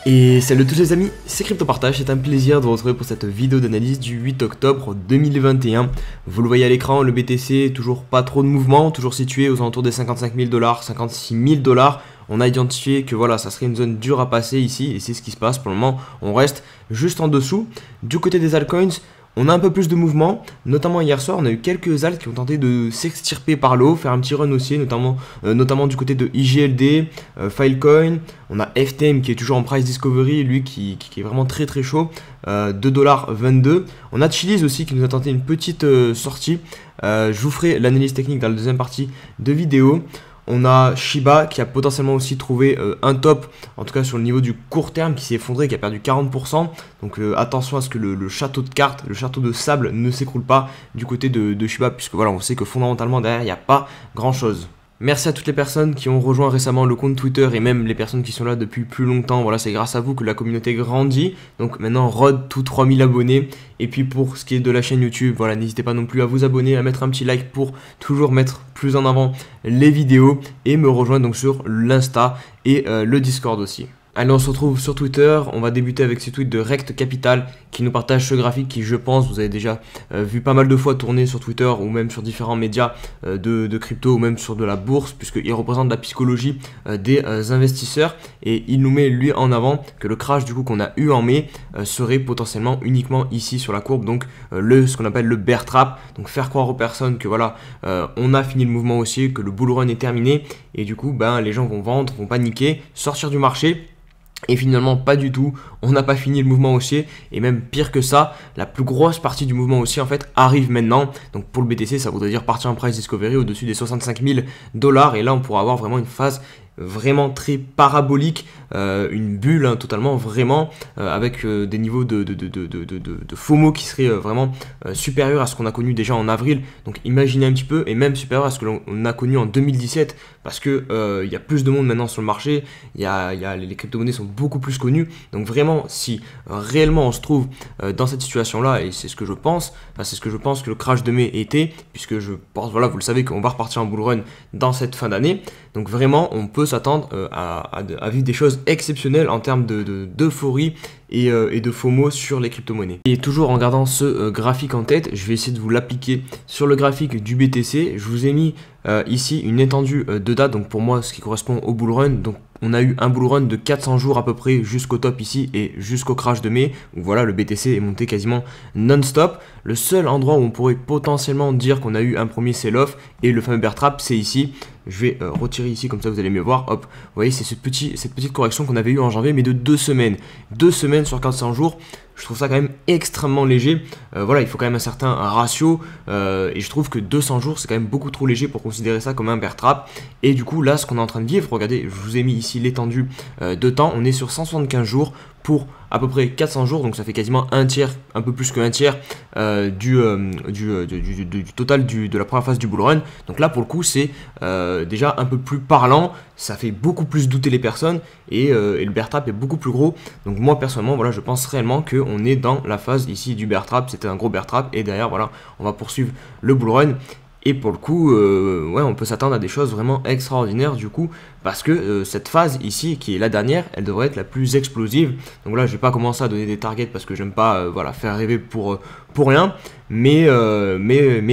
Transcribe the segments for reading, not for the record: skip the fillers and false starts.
Et salut à tous les amis, c'est CryptoPartage, c'est un plaisir de vous retrouver pour cette vidéo d'analyse du 8 octobre 2021. Vous le voyez à l'écran, le BTC, toujours pas trop de mouvement, toujours situé aux alentours des 55 000 $, 56 000 $. On a identifié que voilà, ça serait une zone dure à passer ici, et c'est ce qui se passe pour le moment, on reste juste en dessous. Du côté des altcoins, on a un peu plus de mouvement, notamment hier soir, on a eu quelques alts qui ont tenté de s'extirper par le haut, faire un petit run haussier, notamment du côté de IGLD, Filecoin. On a FTM qui est toujours en price discovery, lui qui est vraiment très très chaud, 2,22 $. On a Chiliz aussi qui nous a tenté une petite sortie. Je vous ferai l'analyse technique dans la deuxième partie de vidéo. On a Shiba qui a potentiellement aussi trouvé un top, en tout cas sur le niveau du court terme, qui s'est effondré, qui a perdu 40%. Donc attention à ce que le château de cartes, le château de sable ne s'écroule pas du côté de Shiba, puisque voilà, on sait que fondamentalement derrière, il n'y a pas grand chose. Merci à toutes les personnes qui ont rejoint récemment le compte Twitter et même les personnes qui sont là depuis plus longtemps. Voilà, c'est grâce à vous que la communauté grandit. Donc maintenant, road to 3000 abonnés. Et puis pour ce qui est de la chaîne YouTube, voilà, n'hésitez pas non plus à vous abonner, à mettre un petit like pour toujours mettre plus en avant les vidéos et me rejoindre donc sur l'Insta et le Discord aussi. Allez, on se retrouve sur Twitter. On va débuter avec ce tweet de Rect Capital qui nous partage ce graphique qui, je pense, vous avez déjà vu pas mal de fois tourner sur Twitter ou même sur différents médias de crypto ou même sur de la bourse, puisqu'il représente la psychologie des investisseurs, et il nous met lui en avant que le crash du coup qu'on a eu en mai serait potentiellement uniquement ici sur la courbe, donc ce qu'on appelle le bear trap, donc faire croire aux personnes que voilà, on a fini le mouvement haussier, que le bull run est terminé, et du coup ben, les gens vont vendre, vont paniquer, sortir du marché. Et finalement pas du tout, on n'a pas fini le mouvement haussier, et même pire que ça, la plus grosse partie du mouvement haussier en fait arrive maintenant. Donc pour le BTC ça voudrait dire partir en price discovery au-dessus des 65 000 $, et là on pourra avoir vraiment une phase vraiment très parabolique, une bulle hein, totalement vraiment, avec des niveaux de FOMO qui seraient vraiment supérieurs à ce qu'on a connu déjà en avril. Donc imaginez un petit peu, et même supérieur à ce que l'on a connu en 2017, parce que il y a plus de monde maintenant sur le marché, les crypto-monnaies sont beaucoup plus connues. Donc vraiment, si réellement on se trouve dans cette situation-là, et c'est ce que je pense, c'est ce que je pense que le crash de mai était, puisque je pense, voilà, vous le savez qu'on va repartir en bull run dans cette fin d'année. Donc vraiment, on peut s'attendre à vivre des choses exceptionnelles en termes d'euphorie et de FOMO sur les crypto-monnaies. Et toujours en gardant ce graphique en tête, je vais essayer de vous l'appliquer sur le graphique du BTC. Je vous ai mis ici une étendue de date, donc pour moi ce qui correspond au bull run. Donc on a eu un bull run de 400 jours à peu près jusqu'au top ici et jusqu'au crash de mai, où voilà, le BTC est monté quasiment non-stop. Le seul endroit où on pourrait potentiellement dire qu'on a eu un premier sell-off et le fameux bear trap, c'est ici. Je vais retirer ici, comme ça vous allez mieux voir. Hop, vous voyez, c'est cette petite correction qu'on avait eu en janvier, mais de 2 semaines. 2 semaines sur 400 jours. Je trouve ça quand même extrêmement léger. Voilà, il faut quand même un certain ratio. Et je trouve que 200 jours, c'est quand même beaucoup trop léger pour considérer ça comme un bear trap. Et du coup, là, ce qu'on est en train de vivre, regardez, je vous ai mis ici l'étendue de temps. On est sur 175 jours pour à peu près 400 jours. Donc ça fait quasiment un tiers, un peu plus qu'un tiers du total de la première phase du bull run. Donc là, pour le coup, c'est déjà un peu plus parlant. Ça fait beaucoup plus douter les personnes, et le bear trap est beaucoup plus gros. Donc moi personnellement, voilà, je pense réellement qu'on est dans la phase ici du bear trap. C'était un gros bear trap, et derrière voilà, on va poursuivre le bull run. Et pour le coup, ouais, on peut s'attendre à des choses vraiment extraordinaires du coup, parce que cette phase ici, qui est la dernière, elle devrait être la plus explosive. Donc là, je vais pas commencer à donner des targets parce que j'aime pas voilà, faire rêver pour rien. Mais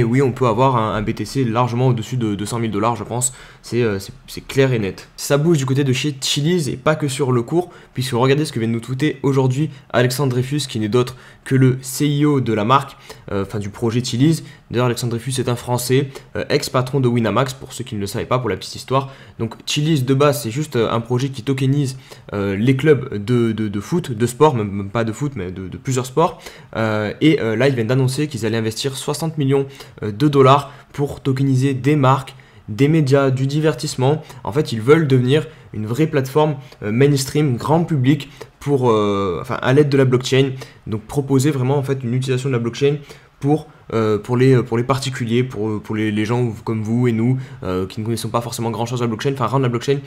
oui, on peut avoir un BTC largement au-dessus de 200 000 $, je pense. C'est clair et net. Ça bouge du côté de chez Chiliz, et pas que sur le cours, puisque regardez ce que vient de nous tweeter aujourd'hui Alexandre Dreyfus, qui n'est d'autre que le CEO de la marque, enfin du projet Chiliz. D'ailleurs, Alexandre Dreyfus est un Français, ex-patron de Winamax, pour ceux qui ne le savaient pas, pour la petite histoire. Donc Chiliz de base, c'est juste un projet qui tokenise les clubs de foot, de sport, même pas de foot, mais de plusieurs sports. Là, ils viennent d'annoncer qu'ils allaient investir 60 millions de $, pour tokeniser des marques, des médias, du divertissement. En fait, ils veulent devenir une vraie plateforme mainstream, grand public, à l'aide de la blockchain. Donc proposer vraiment en fait une utilisation de la blockchain pour les particuliers, pour les gens comme vous et nous qui ne connaissons pas forcément grand chose à la blockchain, enfin rendre la blockchain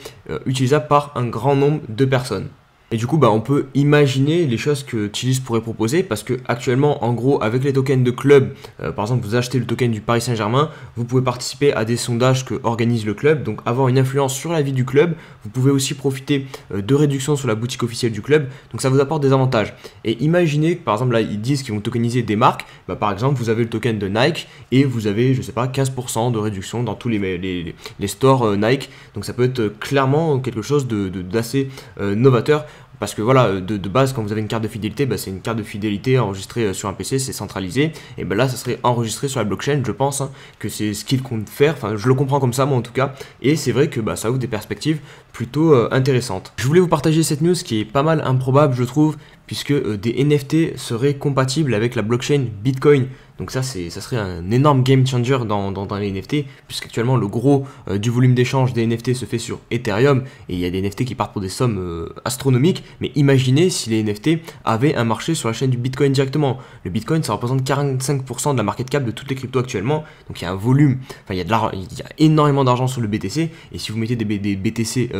utilisable par un grand nombre de personnes. Et du coup, on peut imaginer les choses que Tilis pourrait proposer parce que actuellement, en gros, avec les tokens de club, par exemple, vous achetez le token du Paris Saint-Germain, vous pouvez participer à des sondages que organise le club, donc avoir une influence sur la vie du club. Vous pouvez aussi profiter de réductions sur la boutique officielle du club, donc ça vous apporte des avantages. Et imaginez que par exemple, là, ils disent qu'ils vont tokeniser des marques. Par exemple, vous avez le token de Nike et vous avez, je sais pas, 15% de réduction dans tous les stores Nike. Donc ça peut être clairement quelque chose d'assez novateur. Parce que voilà, de base, quand vous avez une carte de fidélité, c'est une carte de fidélité enregistrée sur un PC, c'est centralisé. Et là, ça serait enregistré sur la blockchain, je pense que c'est ce qu'ils comptent faire. Enfin, je le comprends comme ça, moi en tout cas. Et c'est vrai que ça ouvre des perspectives plutôt intéressantes. Je voulais vous partager cette news qui est pas mal improbable, je trouve, puisque des NFT seraient compatibles avec la blockchain Bitcoin. Donc ça serait un énorme game changer dans les NFT, puisqu'actuellement le gros du volume d'échange des NFT se fait sur Ethereum, et il y a des NFT qui partent pour des sommes astronomiques, mais imaginez si les NFT avaient un marché sur la chaîne du Bitcoin directement. Le Bitcoin, ça représente 45% de la market cap de toutes les cryptos actuellement, donc il y a un volume, il y a énormément d'argent sur le BTC, et si vous mettez des BTC,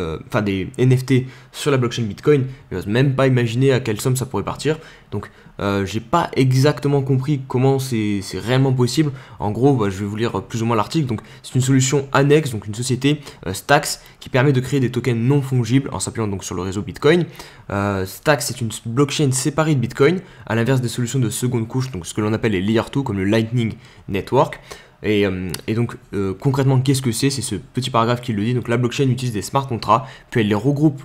des NFT sur la blockchain Bitcoin, je n'ose même pas imaginer à quelle somme ça pourrait partir. Donc j'ai pas exactement compris comment c'est réellement possible. En gros, je vais vous lire plus ou moins l'article. Donc c'est une solution annexe, donc une société Stacks qui permet de créer des tokens non fongibles en s'appuyant donc sur le réseau Bitcoin. Stacks c'est une blockchain séparée de Bitcoin, à l'inverse des solutions de seconde couche, donc ce que l'on appelle les Layer 2 comme le Lightning Network. Et donc concrètement, qu'est-ce que c'est? C'est ce petit paragraphe qui le dit. Donc la blockchain utilise des smart contracts, puis elle regroupe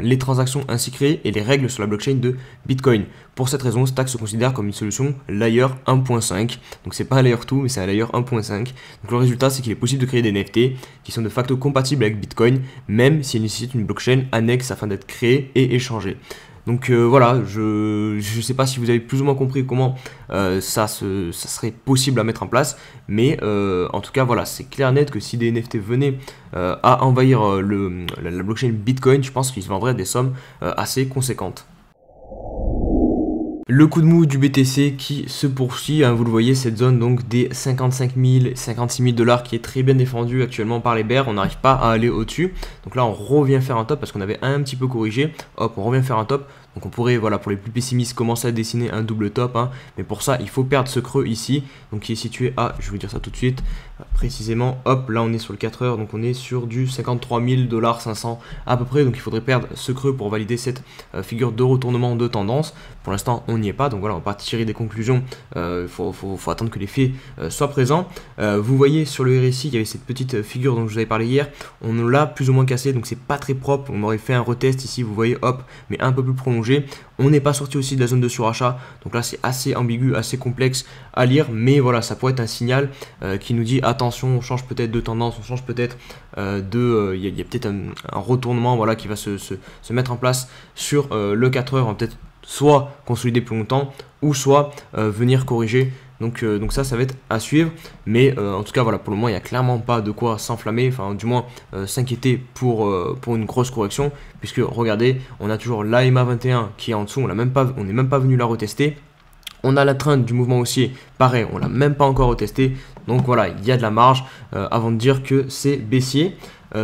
les transactions ainsi créées et les règles sur la blockchain de Bitcoin. Pour cette raison, Stacks se considère comme une solution Layer 1.5. Donc c'est pas un Layer 2, mais c'est un Layer 1.5. Donc le résultat, c'est qu'il est possible de créer des NFT qui sont de facto compatibles avec Bitcoin, même s'ils nécessitent une blockchain annexe afin d'être créés et échangés. Donc voilà, je sais pas si vous avez plus ou moins compris comment ça serait possible à mettre en place, mais en tout cas voilà, c'est clair net que si des NFT venaient à envahir la blockchain Bitcoin, je pense qu'ils se vendraient des sommes assez conséquentes. Le coup de mou du BTC qui se poursuit, vous le voyez, cette zone donc des 55 000, 56 000 $ qui est très bien défendue actuellement par les bears, on n'arrive pas à aller au-dessus. Donc là on revient faire un top parce qu'on avait un petit peu corrigé, hop on revient faire un top. Donc on pourrait, voilà, pour les plus pessimistes, commencer à dessiner un double top, mais pour ça il faut perdre ce creux ici, donc qui est situé à, je vais vous dire ça tout de suite, précisément, hop, là on est sur le 4 heures, donc on est sur du 53 000 $ 500 à peu près, donc il faudrait perdre ce creux pour valider cette figure de retournement de tendance. Pour l'instant on n'y est pas, donc voilà, on va pas tirer des conclusions, faut attendre que les faits soient présents. Vous voyez sur le RSI, il y avait cette petite figure dont je vous avais parlé hier, on l'a plus ou moins cassé, donc c'est pas très propre, on aurait fait un retest ici, vous voyez, hop, mais un peu plus prolongé. On n'est pas sorti aussi de la zone de surachat, donc là c'est assez ambigu, assez complexe à lire, mais voilà, ça pourrait être un signal qui nous dit attention, on change peut-être de tendance, on change peut-être il y a peut-être un retournement, voilà, qui va se mettre en place sur le 4 heures, peut-être soit consolider plus longtemps ou soit venir corriger. Donc ça va être à suivre, mais en tout cas voilà, pour le moment il n'y a clairement pas de quoi s'enflammer, enfin du moins s'inquiéter pour une grosse correction, puisque regardez, on a toujours l'AMA 21 qui est en dessous, on n'est même pas venu la retester. On a la trend du mouvement haussier, pareil, on l'a même pas encore retesté, donc voilà, il y a de la marge avant de dire que c'est baissier.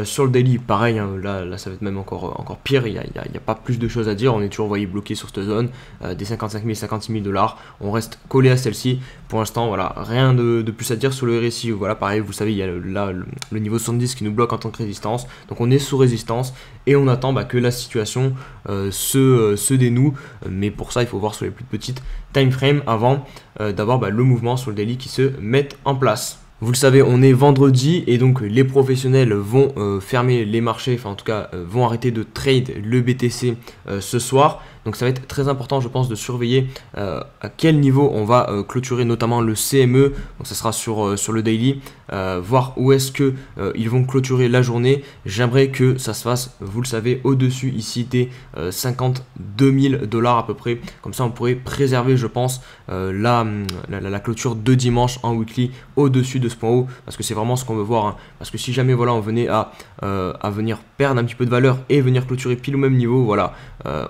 Sur le daily, pareil, là ça va être même encore pire, il n'y a pas plus de choses à dire, on est toujours, vous voyez, bloqué sur cette zone des 55 000, 56 000 $, on reste collé à celle-ci. Pour l'instant, voilà, rien de plus à dire sur le RSI, voilà, pareil, vous savez, il y a là le niveau 70 qui nous bloque en tant que résistance, donc on est sous résistance et on attend que la situation se dénoue, mais pour ça il faut voir sur les plus petites time frames avant d'avoir le mouvement sur le daily qui se mette en place. Vous le savez, on est vendredi et donc les professionnels vont fermer les marchés, enfin en tout cas vont arrêter de trade le BTC ce soir. Donc ça va être très important, je pense, de surveiller à quel niveau on va clôturer notamment le CME. Donc ça sera sur le daily, voir où est-ce que ils vont clôturer la journée. J'aimerais que ça se fasse, vous le savez, au-dessus ici des 52 000 $ à peu près. Comme ça on pourrait préserver, je pense, la clôture de dimanche en weekly au-dessus de ce point haut, parce que c'est vraiment ce qu'on veut voir, parce que si jamais voilà on venait à venir perdre un petit peu de valeur et venir clôturer pile au même niveau, voilà,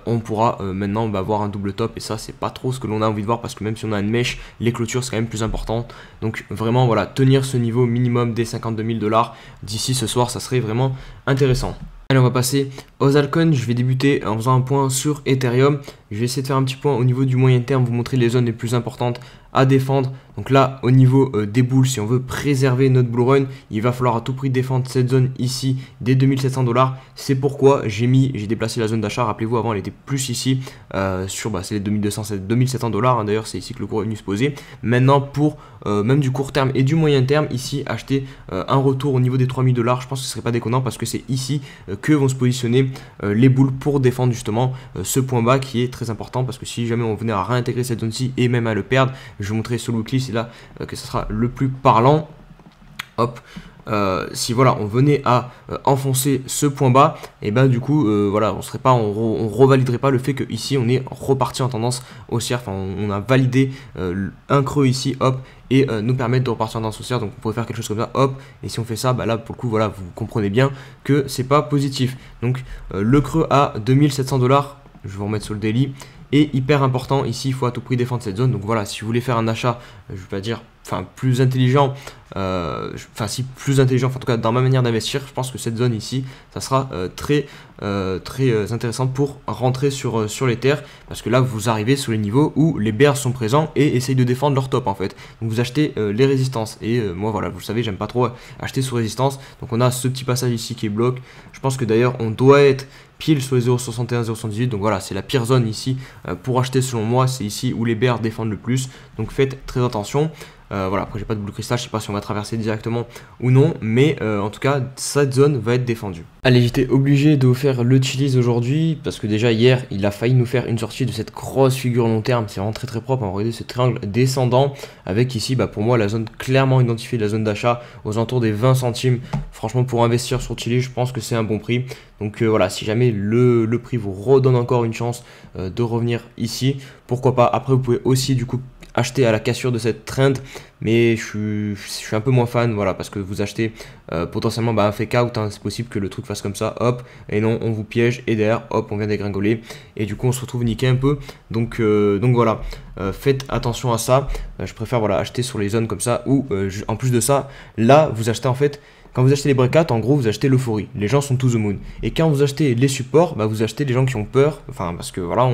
on pourra maintenant avoir un double top, et ça c'est pas trop ce que l'on a envie de voir, parce que même si on a une mèche, les clôtures c'est quand même plus important. Donc vraiment voilà, tenir ce niveau minimum des 52 000 $ d'ici ce soir, ça serait vraiment intéressant. Allez, on va passer aux altcoins. Je vais débuter en faisant un point sur Ethereum. Je vais essayer de faire un petit point au niveau du moyen terme, vous montrer les zones les plus importantes à défendre. Donc là, au niveau des bulles, si on veut préserver notre bull run, il va falloir à tout prix défendre cette zone ici des 2700 $. C'est pourquoi j'ai déplacé la zone d'achat. Rappelez-vous, avant elle était plus ici c'est les 2200, 2700 $. D'ailleurs, c'est ici que le cours est venu se poser. Maintenant, pour même du court terme et du moyen terme, ici, acheter un retour au niveau des 3000 $, je pense que ce serait pas déconnant parce que c'est ici que vont se positionner les bulles pour défendre justement ce point bas qui est très important, parce que si jamais on venait à réintégrer cette zone-ci et même à le perdre, je vais vous montrer sur le weekly, c'est là que ce sera le plus parlant. Hop. Si voilà, on venait à enfoncer ce point bas, et ben du coup voilà, on revaliderait pas le fait que ici on est reparti en tendance haussière. Enfin, on a validé un creux ici, hop, et nous permettre de repartir en tendance haussière. Donc on pourrait faire quelque chose comme ça, hop, et si on fait ça, bah là pour le coup voilà, vous comprenez bien que c'est pas positif. Donc le creux à 2700 $, je vais vous remettre sur le daily, est hyper important. Ici il faut à tout prix défendre cette zone. Donc voilà, si vous voulez faire un achat, je vais pas dire plus intelligent, en tout cas dans ma manière d'investir, je pense que cette zone ici, ça sera très intéressant pour rentrer sur les terres, parce que là vous arrivez sur les niveaux où les bears sont présents et essayent de défendre leur top en fait. Donc vous achetez les résistances, et moi voilà, vous le savez, j'aime pas trop acheter sous résistance. Donc on a ce petit passage ici qui est bloc. Je pense que d'ailleurs on doit être pile sur les 0,61, 0,78. Donc voilà, c'est la pire zone ici pour acheter selon moi. C'est ici où les bears défendent le plus. Donc faites très attention. Voilà, après j'ai pas de boule cristal, je sais pas si on va traverser directement ou non, mais en tout cas cette zone va être défendue. Allez, j'étais obligé de vous faire le chilies aujourd'hui parce que déjà hier il a failli nous faire une sortie de cette grosse figure long terme. C'est vraiment très propre. Regardez ce triangle descendant avec ici pour moi la zone clairement identifiée, la zone d'achat aux alentours des 20 centimes. Franchement, pour investir sur chilies, je pense que c'est un bon prix. Donc voilà, si jamais le prix vous redonne encore une chance de revenir ici, pourquoi pas. Après vous pouvez aussi du coup acheter à la cassure de cette trend, mais je suis un peu moins fan, voilà, parce que vous achetez potentiellement un fake out, hein, c'est possible que le truc fasse comme ça, hop, et non, on vous piège, et derrière, hop, on vient dégringoler, et du coup on se retrouve niqué un peu. Donc voilà, faites attention à ça. Je préfère voilà, acheter sur les zones comme ça, où en plus de ça, là vous achetez en fait. Quand vous achetez les breakouts, en gros, vous achetez l'euphorie. Les gens sont to the moon. Et quand vous achetez les supports, vous achetez les gens qui ont peur. Enfin, parce que voilà,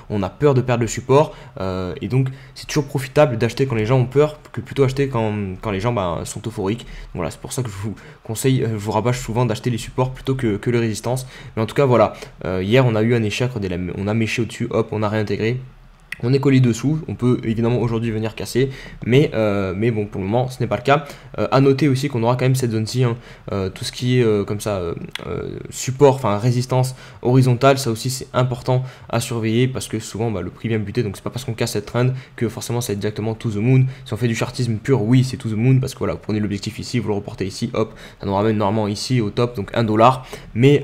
on a peur de perdre le support. Et donc, c'est toujours profitable d'acheter quand les gens ont peur que plutôt acheter quand les gens sont euphoriques. Donc voilà, c'est pour ça que je vous conseille, je vous rabâche souvent d'acheter les supports plutôt que les résistances. Mais en tout cas, voilà. Hier, on a eu un échec. On a méché au-dessus. Hop, on a réintégré. On est collé dessous, on peut évidemment aujourd'hui venir casser, mais bon, pour le moment ce n'est pas le cas. À noter aussi qu'on aura quand même cette zone-ci, hein, tout ce qui est comme ça support, enfin résistance horizontale, ça aussi c'est important à surveiller, parce que souvent le prix vient buter. Donc c'est pas parce qu'on casse cette trend que forcément ça va être directement to the moon. Si on fait du chartisme pur, oui c'est to the moon, parce que voilà, vous prenez l'objectif ici, vous le reportez ici, hop, ça nous ramène normalement ici au top, donc 1 $. Mais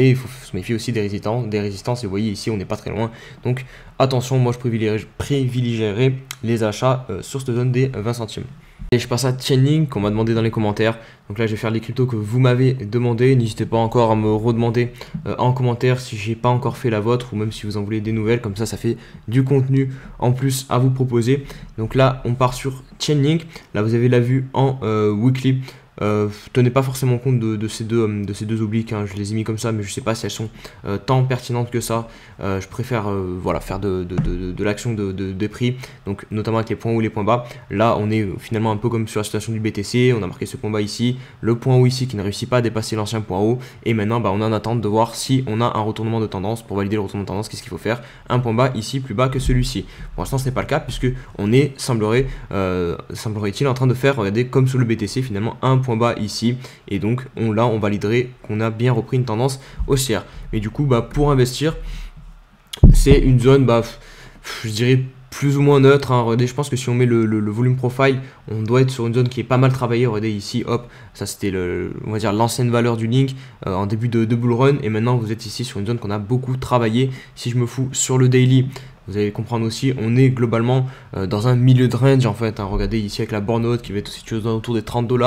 il faut se méfier aussi des résistances, et vous voyez ici on n'est pas très loin, donc attention, moi je privilégierai les achats sur cette zone des 20 centimes. Et je passe à Chainlink qu'on m'a demandé dans les commentaires. Donc là je vais faire les cryptos que vous m'avez demandé. N'hésitez pas encore à me redemander en commentaire si j'ai pas encore fait la vôtre, ou même si vous en voulez des nouvelles. Comme ça fait du contenu en plus à vous proposer. Donc là on part sur Chainlink. Là vous avez la vue en weekly. Tenez pas forcément compte de ces deux obliques, hein. Je les ai mis comme ça, mais je sais pas si elles sont tant pertinentes que ça. Je préfère voilà, faire de l'action des prix, donc notamment avec les points hauts et les points bas. Là on est finalement un peu comme sur la situation du BTC. On a marqué ce point bas ici, le point haut ici qui ne réussit pas à dépasser l'ancien point haut, et maintenant on est en attente de voir si on a un retournement de tendance. Pour valider le retournement de tendance, qu'est-ce qu'il faut faire? Un point bas ici plus bas que celui-ci. Pour l'instant ce n'est pas le cas, puisque on est, semblerait-il, en train de faire, regardez, comme sur le BTC finalement, un point bas ici, et donc là on validerait qu'on a bien repris une tendance haussière. Mais du coup pour investir, c'est une zone je dirais plus ou moins neutre, hein. Regardez, je pense que si on met le volume profile, on doit être sur une zone qui est pas mal travaillée. Regardez ici, hop, ça c'était on va dire l'ancienne valeur du link en début de bull run, et maintenant vous êtes ici sur une zone qu'on a beaucoup travaillé. Si je me fous sur le daily, vous allez comprendre aussi, on est globalement dans un milieu de range en fait, hein. Regardez ici avec la borne haute qui va être située autour des 30 $,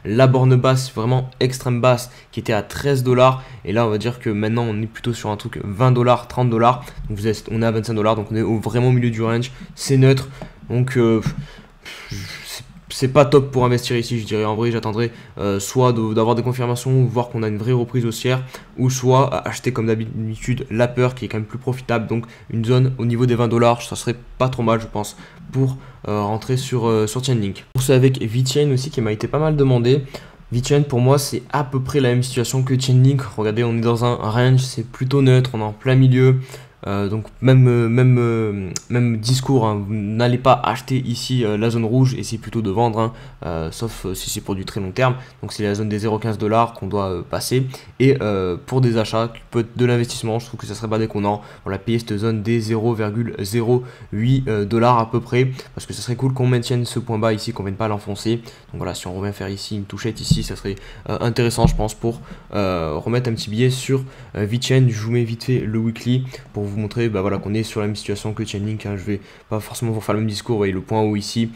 la borne basse vraiment extrême basse qui était à 13 $, et là on va dire que maintenant on est plutôt sur un truc 20 $, 30 $, donc on est à 25 $, donc on est vraiment au milieu du range, c'est neutre. Donc c'est pas top pour investir ici, je dirais. En vrai, j'attendrai soit d'avoir des confirmations, voir qu'on a une vraie reprise haussière, ou soit acheter comme d'habitude la peur qui est quand même plus profitable. Donc une zone au niveau des 20 $, ça serait pas trop mal, je pense, pour rentrer sur Chainlink. Pour ça, avec VeChain aussi qui m'a été pas mal demandé. VeChain pour moi c'est à peu près la même situation que Chainlink. Regardez, on est dans un range, c'est plutôt neutre, on est en plein milieu. Donc même discours, hein. Vous n'allez pas acheter ici la zone rouge et c'est plutôt de vendre, hein, sauf si c'est pour du très long terme. Donc c'est la zone des 0,15 $ qu'on doit passer. Et pour des achats, qui peut être de l'investissement, je trouve que ça serait pas déconnant. On a payé cette zone des 0,08 $ à peu près, parce que ça serait cool qu'on maintienne ce point bas ici, qu'on vienne pas l'enfoncer. Donc voilà, si on revient faire ici une touchette ici, ça serait intéressant je pense pour remettre un petit billet sur VeChain. Je vous mets vite fait le weekly pour vous montrer voilà, qu'on est sur la même situation que Chainlink, hein. Je vais pas forcément vous faire le même discours. Vous voyez le point haut ici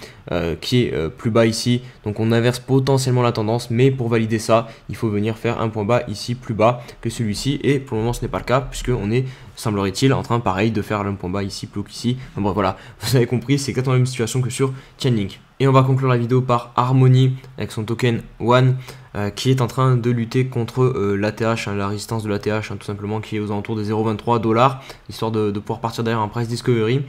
qui est plus bas ici, donc on inverse potentiellement la tendance, mais pour valider ça il faut venir faire un point bas ici plus bas que celui-ci, et pour le moment ce n'est pas le cas puisque on est, semblerait-il, en train pareil de faire un point bas ici plus haut qu'ici. Donc bref, voilà, vous avez compris, c'est exactement la même situation que sur Chainlink. Et on va conclure la vidéo par Harmony avec son token One qui est en train de lutter contre l'ATH, hein, la résistance de l'ATH, hein, tout simplement, qui est aux alentours des 0,23 $, histoire de pouvoir partir derrière un price discovery.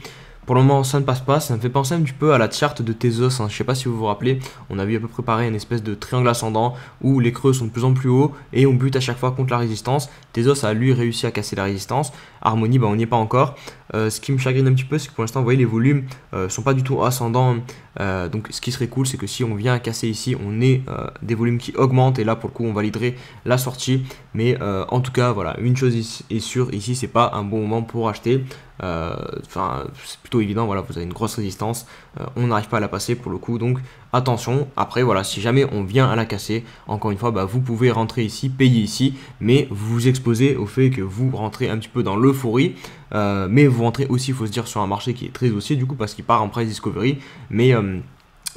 Pour le moment ça ne passe pas, ça me fait penser un petit peu à la charte de Tezos, hein. Je sais pas si vous vous rappelez, on a vu à peu près pareil, une espèce de triangle ascendant où les creux sont de plus en plus hauts et on bute à chaque fois contre la résistance. Tezos a lui réussi à casser la résistance, Harmony on n'y est pas encore. Ce qui me chagrine un petit peu, c'est que pour l'instant vous voyez les volumes sont pas du tout ascendants, donc ce qui serait cool c'est que si on vient à casser ici, on ait des volumes qui augmentent et là pour le coup on validerait la sortie. Mais en tout cas voilà, une chose est sûre, ici c'est pas un bon moment pour acheter. C'est plutôt évident, voilà, vous avez une grosse résistance, on n'arrive pas à la passer pour le coup, donc attention. Après voilà, si jamais on vient à la casser, encore une fois vous pouvez rentrer ici, payer ici, mais vous vous exposez au fait que vous rentrez un petit peu dans l'euphorie, mais vous rentrez aussi, il faut se dire, sur un marché qui est très haussier du coup parce qu'il part en price discovery.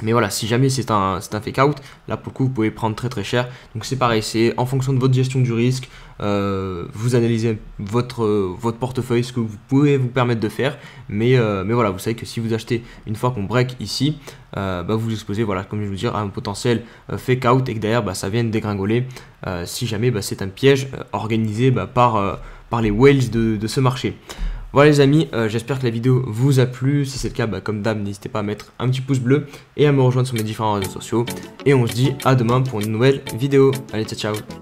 Mais voilà, si jamais c'est un fake out, là pour le coup vous pouvez prendre très très cher. Donc c'est pareil, c'est en fonction de votre gestion du risque, vous analysez votre portefeuille, ce que vous pouvez vous permettre de faire. Mais voilà, vous savez que si vous achetez une fois qu'on break ici, vous vous exposez, voilà, comme je vous dis, à un potentiel fake out et que derrière ça vienne dégringoler si jamais c'est un piège organisé par les whales de ce marché. Voilà les amis, j'espère que la vidéo vous a plu. Si c'est le cas, comme d'hab, n'hésitez pas à mettre un petit pouce bleu et à me rejoindre sur mes différents réseaux sociaux. Et on se dit à demain pour une nouvelle vidéo. Allez, ciao ciao.